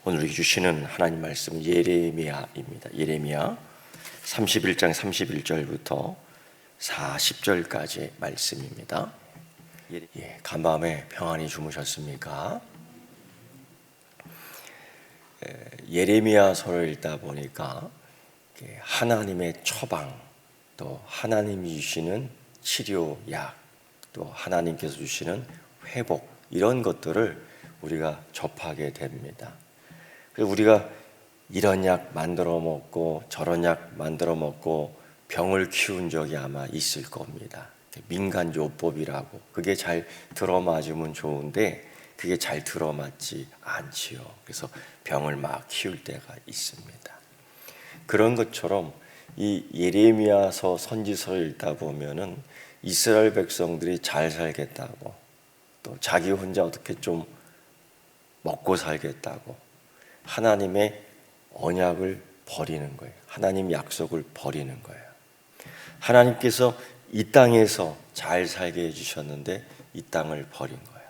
오늘 주시는 하나님 말씀은 예레미야입니다. 예레미야 31장 31절부터 40절까지의 말씀입니다. 간밤에 평안히 주무셨습니까? 예레미야서를 읽다 보니까 하나님의 처방, 또 하나님이 주시는 치료약, 또 하나님께서 주시는 회복, 이런 것들을 우리가 접하게 됩니다. 그래서 우리가 이런 약 만들어 먹고 저런 약 만들어 먹고 병을 키운 적이 아마 있을 겁니다. 민간요법이라고, 그게 잘 들어맞으면 좋은데 그게 잘 들어맞지 않지요. 그래서 병을 막 키울 때가 있습니다. 그런 것처럼 이 예레미야서 선지서를 읽다 보면은 이스라엘 백성들이 잘 살겠다고, 또 자기 혼자 어떻게 좀 먹고 살겠다고 하나님의 언약을 버리는 거예요. 하나님 약속을 버리는 거예요. 하나님께서 이 땅에서 잘 살게 해주셨는데 이 땅을 버린 거예요.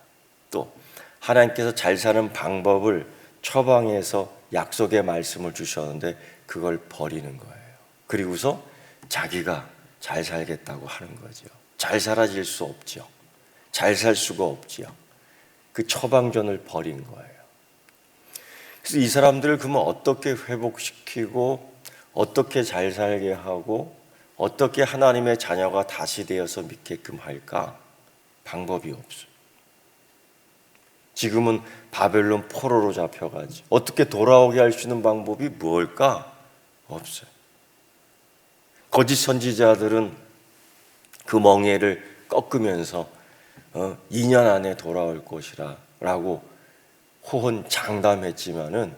또 하나님께서 잘 사는 방법을 처방해서 약속의 말씀을 주셨는데 그걸 버리는 거예요. 그리고서 자기가 잘 살겠다고 하는 거죠. 잘 살아질 수 없죠. 잘 살 수가 없지요. 그 처방전을 버린 거예요. 그래서 이 사람들을 그러면 어떻게 회복시키고 어떻게 잘 살게 하고 어떻게 하나님의 자녀가 다시 되어서 믿게끔 할까? 방법이 없어요. 지금은 바벨론 포로로 잡혀가지 어떻게 돌아오게 할 수 있는 방법이 무엇일까? 없어요. 거짓 선지자들은 그 멍에를 꺾으면서 2년 안에 돌아올 것이라 라고 호언장담했지만은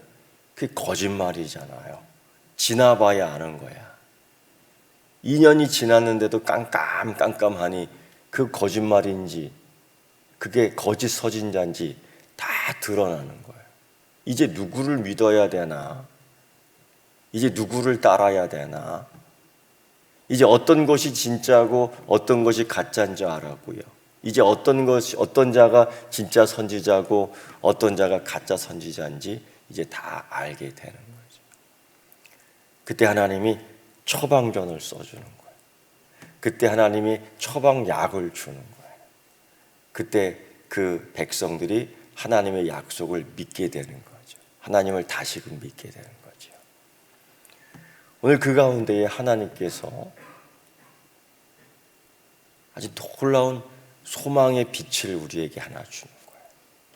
그게 거짓말이잖아요. 지나봐야 아는 거야. 2년이 지났는데도 깜깜하니 그 거짓말인지 그게 거짓 선지자인지 다 드러나는 거예요. 이제 누구를 믿어야 되나? 이제 누구를 따라야 되나? 이제 어떤 것이 진짜고 어떤 것이 가짜인 줄 알았고요. 이제 어떤 자가 진짜 선지자고 어떤 자가 가짜 선지자인지 이제 다 알게 되는 거죠. 그때 하나님이 처방전을 써주는 거예요. 그때 하나님이 처방약을 주는 거예요. 그때 그 백성들이 하나님의 약속을 믿게 되는 거죠. 하나님을 다시금 믿게 되는 거죠. 오늘 그 가운데에 하나님께서 아주 놀라운 소망의 빛을 우리에게 하나 주는 거예요.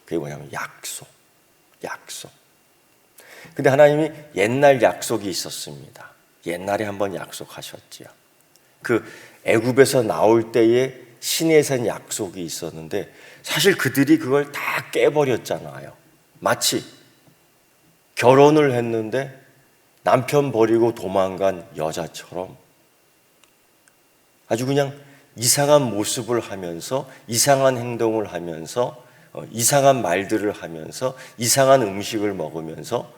그게 뭐냐면 약속. 근데 하나님이 옛날 약속이 있었습니다. 옛날에 한번 약속하셨지요. 그 애굽에서 나올 때에 시내산 약속이 있었는데 사실 그들이 그걸 다 깨버렸잖아요. 마치 결혼을 했는데 남편 버리고 도망간 여자처럼 아주 그냥 이상한 모습을 하면서 이상한 행동을 하면서 이상한 말들을 하면서 이상한 음식을 먹으면서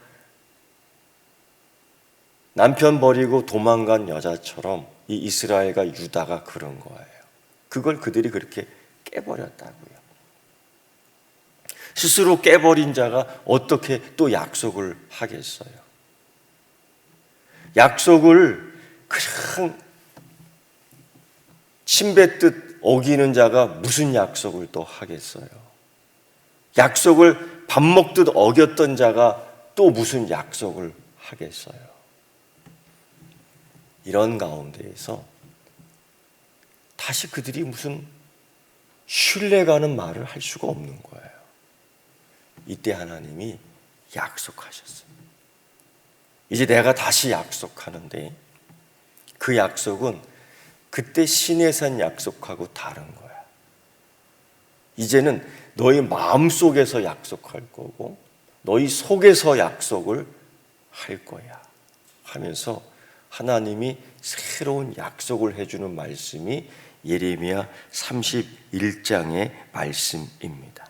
남편 버리고 도망간 여자처럼 이 이스라엘과 유다가 그런 거예요. 그걸 그들이 그렇게 깨버렸다고요. 스스로 깨버린 자가 어떻게 또 약속을 하겠어요? 약속을 그냥 침뱉듯 어기는 자가 무슨 약속을 또 하겠어요? 약속을 밥 먹듯 어겼던 자가 또 무슨 약속을 하겠어요? 이런 가운데에서 다시 그들이 무슨 신뢰가는 말을 할 수가 없는 거예요. 이때 하나님이 약속하셨어요. 이제 내가 다시 약속하는데 그 약속은 그때 시내산 약속하고 다른 거야. 이제는 너희 마음속에서 약속할 거고 너희 속에서 약속을 할 거야 하면서 하나님이 새로운 약속을 해주는 말씀이 예레미야 31장의 말씀입니다.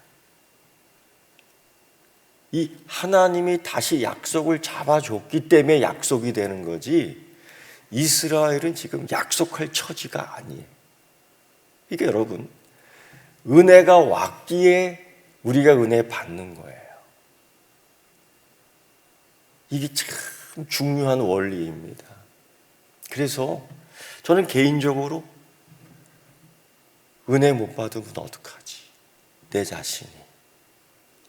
이 하나님이 다시 약속을 잡아줬기 때문에 약속이 되는 거지 이스라엘은 지금 약속할 처지가 아니에요. 이게 여러분 은혜가 왔기에 우리가 은혜 받는 거예요. 이게 참 중요한 원리입니다. 그래서 저는 개인적으로 은혜 못 받으면 어떡하지? 내 자신이.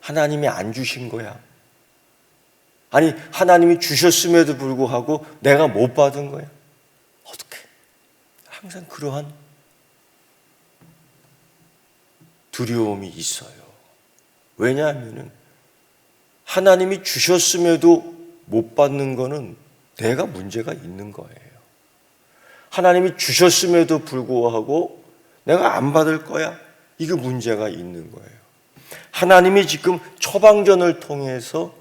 하나님이 안 주신 거야. 아니, 하나님이 주셨음에도 불구하고 내가 못 받은 거야. 어떡해? 항상 그러한 두려움이 있어요. 왜냐하면 하나님이 주셨음에도 못 받는 거는 내가 문제가 있는 거예요. 하나님이 주셨음에도 불구하고 내가 안 받을 거야. 이게 문제가 있는 거예요. 하나님이 지금 처방전을 통해서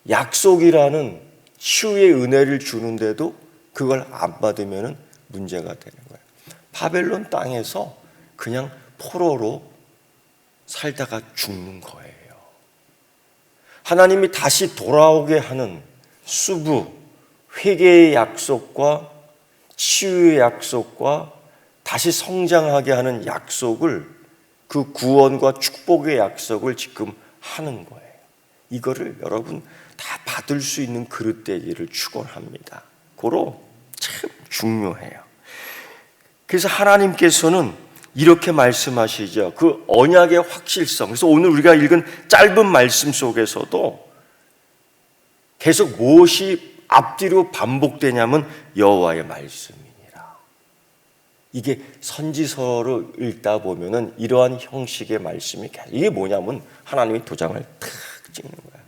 약속이라는 치유의 은혜를 주는데도 그걸 안 받으면 문제가 되는 거예요. 바벨론 땅에서 그냥 포로로 살다가 죽는 거예요. 하나님이 다시 돌아오게 하는 수부, 회개의 약속과 치유의 약속과 다시 성장하게 하는 약속을, 그 구원과 축복의 약속을 지금 하는 거예요. 이거를 여러분 다 받을 수 있는 그릇 되기를 축원합니다. 고로 참 중요해요. 그래서 하나님께서는 이렇게 말씀하시죠. 그 언약의 확실성. 그래서 오늘 우리가 읽은 짧은 말씀 속에서도 계속 무엇이 앞뒤로 반복되냐면 여호와의 말씀이니라. 이게 선지서를 읽다 보면은 이러한 형식의 말씀이 이게 뭐냐면 하나님이 도장을 탁 찍는 거야.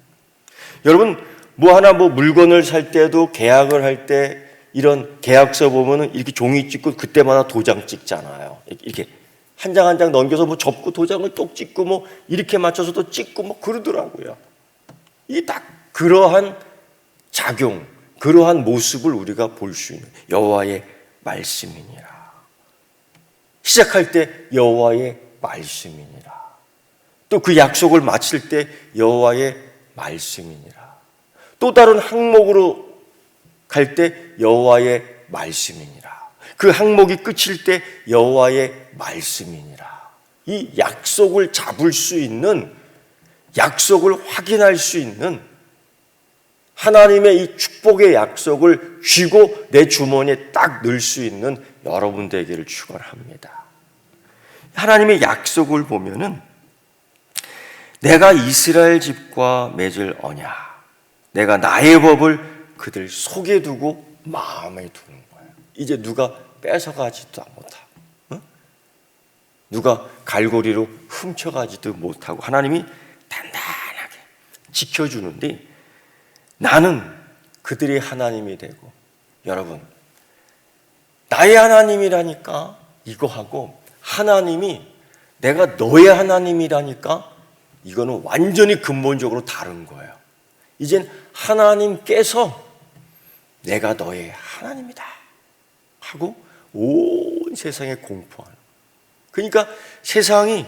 여러분 뭐 물건을 살 때도 계약을 할 때 이런 계약서 보면은 이렇게 종이 찍고 그때마다 도장 찍잖아요. 이렇게 한 장 한 장 넘겨서 뭐 접고 도장을 또 찍고 뭐 이렇게 맞춰서 또 찍고 뭐 그러더라고요. 이게 딱 그러한 작용, 그러한 모습을 우리가 볼 수 있는 여호와의 말씀이니라. 시작할 때 여호와의 말씀이니라. 또 그 약속을 마칠 때 여호와의 말씀이니라. 또 다른 항목으로 갈 때 여호와의 말씀이니라. 그 항목이 끝일 때 여호와의 말씀이니라. 이 약속을 잡을 수 있는, 약속을 확인할 수 있는 하나님의 이 축복의 약속을 쥐고 내 주머니에 딱 넣을 수 있는 여러분 되기를 축원합니다. 하나님의 약속을 보면은 내가 이스라엘 집과 맺을 언약, 내가 나의 법을 그들 속에 두고 마음에 두는 거예요. 이제 누가 뺏어가지도 못하고, 누가 갈고리로 훔쳐가지도 못하고 하나님이 단단하게 지켜주는데, 나는 그들의 하나님이 되고, 여러분 나의 하나님이라니까 이거 하고 하나님이 내가 너의 하나님이라니까 이거는 완전히 근본적으로 다른 거예요. 이젠 하나님께서 내가 너의 하나님이다 하고 온 세상에 공포하는. 그러니까 세상이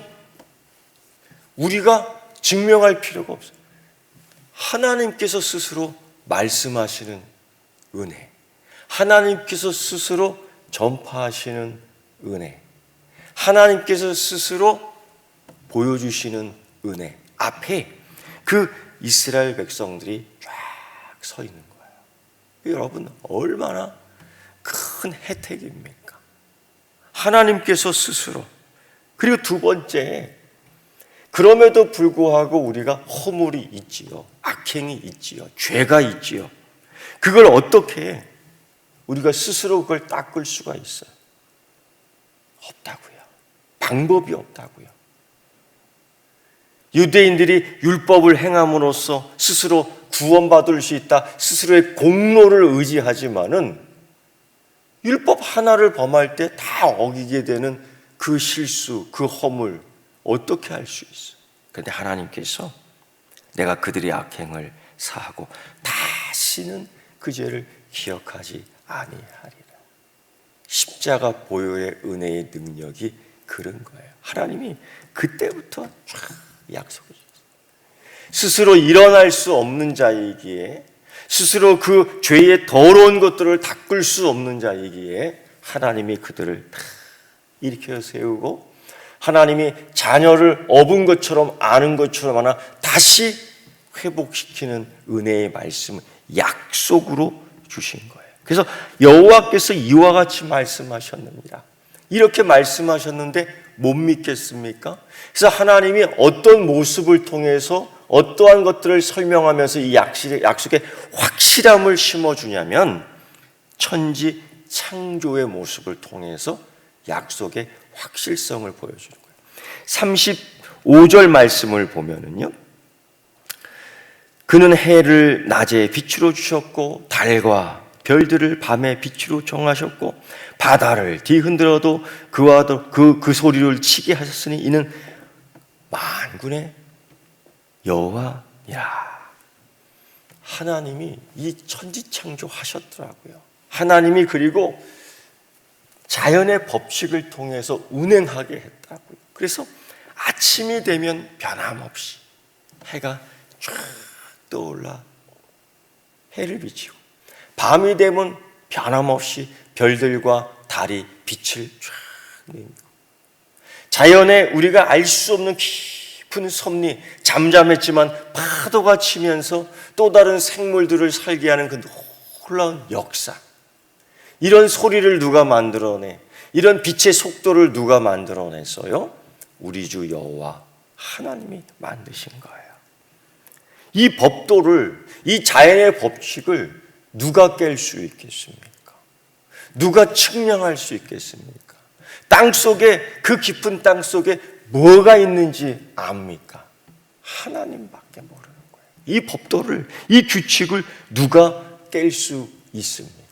우리가 증명할 필요가 없어요. 하나님께서 스스로 말씀하시는 은혜, 하나님께서 스스로 전파하시는 은혜, 하나님께서 스스로 보여주시는 은혜 앞에 그 이스라엘 백성들이 쫙 서 있는 거예요. 여러분 얼마나 큰 혜택입니까? 하나님께서 스스로. 그리고 두 번째, 그럼에도 불구하고 우리가 허물이 있지요, 악행이 있지요, 죄가 있지요. 그걸 어떻게 우리가 스스로 그걸 닦을 수가 있어요? 없다고요. 방법이 없다고요. 유대인들이 율법을 행함으로써 스스로 구원받을 수 있다, 스스로의 공로를 의지하지만은 율법 하나를 범할 때 다 어기게 되는 그 실수, 그 허물 어떻게 할 수 있어요? 그런데 하나님께서 내가 그들의 악행을 사하고 다시는 그 죄를 기억하지 아니하리라. 십자가 보혈의 은혜의 능력이 그런 거예요. 하나님이 그때부터 쫙 약속해 주셨어요. 스스로 일어날 수 없는 자이기에, 스스로 그 죄의 더러운 것들을 닦을 수 없는 자이기에 하나님이 그들을 다 일으켜 세우고, 하나님이 자녀를 업은 것처럼 아는 것처럼 하나 다시 회복시키는 은혜의 말씀, 약속으로 주신 거예요. 그래서 여호와께서 이와 같이 말씀하셨느니라. 이렇게 말씀하셨는데 못 믿겠습니까? 그래서 하나님이 어떤 모습을 통해서 어떠한 것들을 설명하면서 이 약속에 확실함을 심어주냐면 천지 창조의 모습을 통해서 약속의 확실성을 보여주는 거예요. 35절 말씀을 보면은요, 그는 해를 낮에 빛으로 주셨고 달과 별들을 밤에 빛으로 정하셨고 바다를 뒤흔들어도 그 소리를 치게 하셨으니 이는 만군의 여호와니라. 하나님이 이 천지창조 하셨더라고요. 하나님이 그리고 자연의 법칙을 통해서 운행하게 했다고요. 그래서 아침이 되면 변함없이 해가 쫙 떠올라 해를 비치고, 밤이 되면 변함없이 별들과 달이 빛을 쫙 내립니다. 자연에 우리가 알 수 없는 깊은 섭리, 잠잠했지만 파도가 치면서 또 다른 생물들을 살게 하는 그 놀라운 역사, 이런 소리를 누가 만들어내? 이런 빛의 속도를 누가 만들어냈어요? 우리 주 여호와 하나님이 만드신 거예요. 이 법도를, 이 자연의 법칙을 누가 깰 수 있겠습니까? 누가 측량할 수 있겠습니까? 땅속에, 그 깊은 땅속에 뭐가 있는지 압니까? 하나님밖에 모르는 거예요. 이 법도를, 이 규칙을 누가 깰 수 있습니까?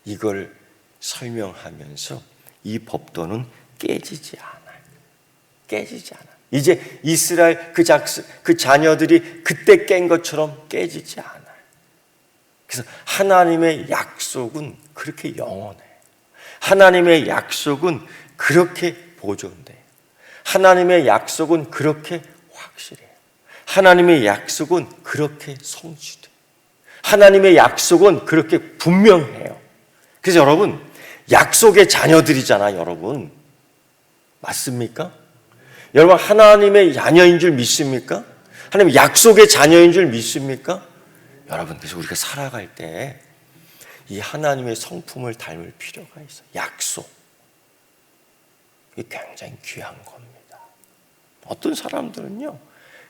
이걸 설명하면서 이 법도는 깨지지 않아요. 깨지지 않아요. 이제 이스라엘 그 자녀들이 그때 깬 것처럼 깨지지 않아요. 그래서 하나님의 약속은 그렇게 영원해요. 하나님의 약속은 그렇게 보존돼요. 하나님의 약속은 그렇게 확실해요. 하나님의 약속은 그렇게 성취돼요. 하나님의 약속은 그렇게 분명해요. 그래서 여러분, 약속의 자녀들이잖아요, 여러분. 맞습니까? 여러분, 하나님의 자녀인 줄 믿습니까? 하나님 약속의 자녀인 줄 믿습니까? 여러분, 그래서 우리가 살아갈 때 이 하나님의 성품을 닮을 필요가 있어요. 약속. 이게 굉장히 귀한 겁니다. 어떤 사람들은요,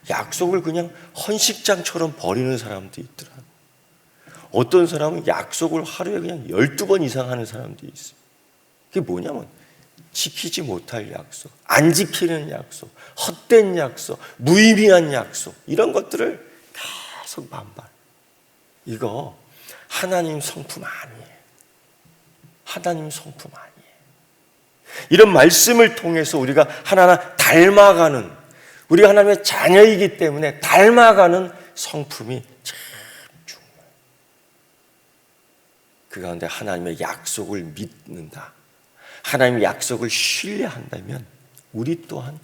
약속을 그냥 헌식장처럼 버리는 사람도 있더라고요. 어떤 사람은 약속을 하루에 그냥 12번 이상 하는 사람도 있어요. 그게 뭐냐면 지키지 못할 약속, 안 지키는 약속, 헛된 약속, 무의미한 약속, 이런 것들을 계속 반발. 이거 하나님 성품 아니에요. 하나님 성품 아니에요. 이런 말씀을 통해서 우리가 하나하나 닮아가는, 우리가 하나님의 자녀이기 때문에 닮아가는 성품이 참 중요해요. 그 가운데 하나님의 약속을 믿는다, 하나님의 약속을 신뢰한다면 우리 또한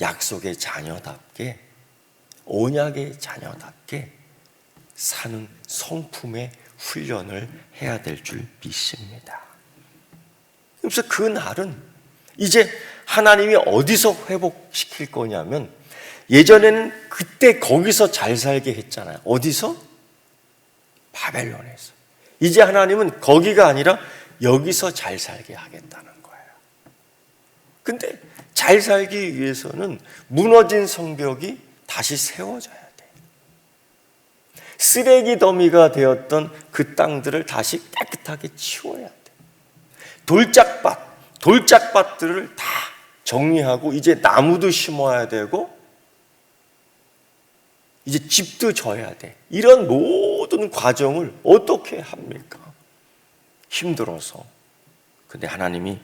약속의 자녀답게, 언약의 자녀답게 사는 성품의 훈련을 해야 될 줄 믿습니다. 그래서 그 날은 이제 하나님이 어디서 회복시킬 거냐면, 예전에는 그때 거기서 잘 살게 했잖아요. 어디서? 바벨론에서. 이제 하나님은 거기가 아니라 여기서 잘 살게 하겠다는 거예요. 근데 잘 살기 위해서는 무너진 성벽이 다시 세워져야 돼요. 쓰레기 더미가 되었던 그 땅들을 다시 깨끗하게 치워야 돼요. 돌짝밭들을 다 정리하고 이제 나무도 심어야 되고 이제 집도 져야 돼. 이런 모든 과정을 어떻게 합니까? 힘들어서. 근데 하나님이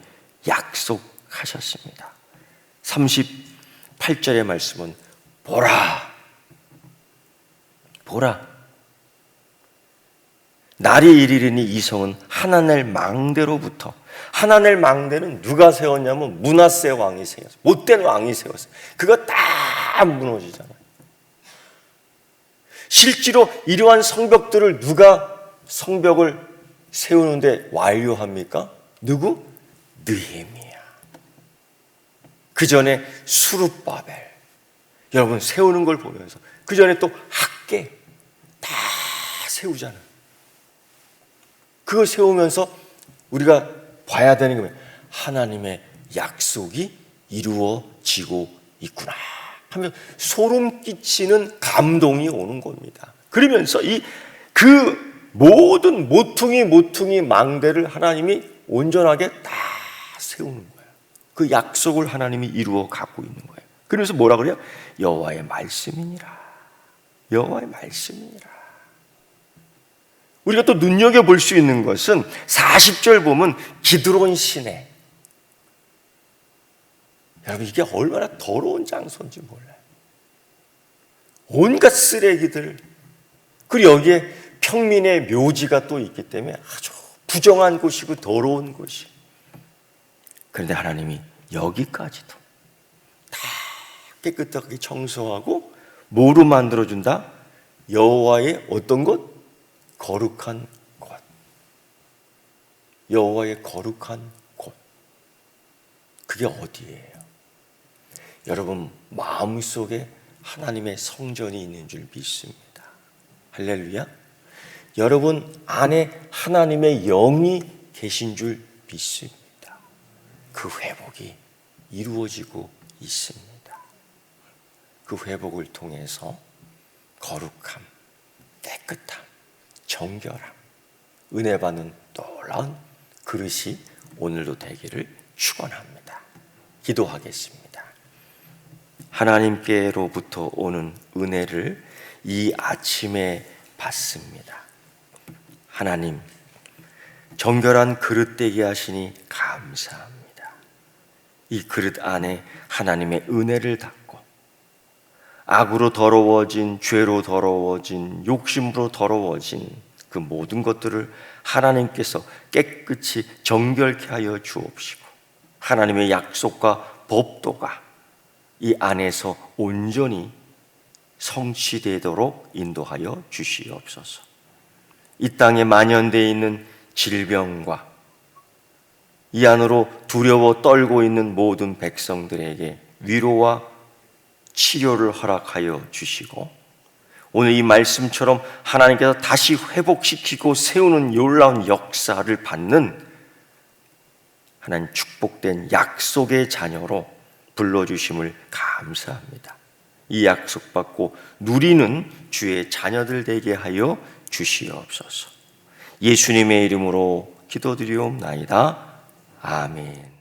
약속하셨습니다. 38절의 말씀은 보라, 날이 이르리니 이 성은 하나넬 망대로부터, 하나넬 망대는 누가 세웠냐면 므낫세 왕이 세웠어요. 못된 왕이 세웠어요. 그거 다 무너지잖아요. 실제로 이러한 성벽들을 누가 성벽을 세우는데 완료합니까? 누구? 느헤미야. 그 전에 수룹바벨. 여러분 세우는 걸 보면서, 그 전에 또 학개, 세우잖아요. 그거 세우면서 우리가 봐야 되는 게 뭐예요? 하나님의 약속이 이루어지고 있구나 하면 소름 끼치는 감동이 오는 겁니다. 그러면서 그 모든 모퉁이 망대를 하나님이 온전하게 다 세우는 거예요. 그 약속을 하나님이 이루어 가고 있는 거예요. 그래서 뭐라 그래요? 여호와의 말씀이니라. 여호와의 말씀이니라. 우리가 또 눈여겨볼 수 있는 것은 40절 보면 기드론 시내. 여러분, 이게 얼마나 더러운 장소인지 몰라요. 온갖 쓰레기들, 그리고 여기에 평민의 묘지가 또 있기 때문에 아주 부정한 곳이고 더러운 곳이. 그런데 하나님이 여기까지도 다 깨끗하게 청소하고 뭐로 만들어준다? 여호와의 어떤 곳? 거룩한 곳. 여호와의 거룩한 곳. 그게 어디예요? 여러분, 마음속에 하나님의 성전이 있는 줄 믿습니다. 할렐루야. 여러분 안에 하나님의 영이 계신 줄 믿습니다. 그 회복이 이루어지고 있습니다. 그 회복을 통해서 거룩함, 깨끗함, 정결함, 은혜 받는 놀라운 그릇이 오늘도 되기를 축원합니다. 기도하겠습니다. 하나님께로부터 오는 은혜를 이 아침에 받습니다. 하나님, 정결한 그릇 되게 하시니 감사합니다. 이 그릇 안에 하나님의 은혜를 담고 악으로 더러워진, 죄로 더러워진, 욕심으로 더러워진 그 모든 것들을 하나님께서 깨끗이 정결케 하여 주옵시고 하나님의 약속과 법도가 이 안에서 온전히 성취되도록 인도하여 주시옵소서. 이 땅에 만연되어 있는 질병과 이 안으로 두려워 떨고 있는 모든 백성들에게 위로와 치료를 허락하여 주시고 오늘 이 말씀처럼 하나님께서 다시 회복시키고 세우는 놀라운 역사를 받는 하나님 축복된 약속의 자녀로 불러주심을 감사합니다. 이 약속 받고 누리는 주의 자녀들 되게 하여 주시옵소서. 예수님의 이름으로 기도드리옵나이다. 아멘.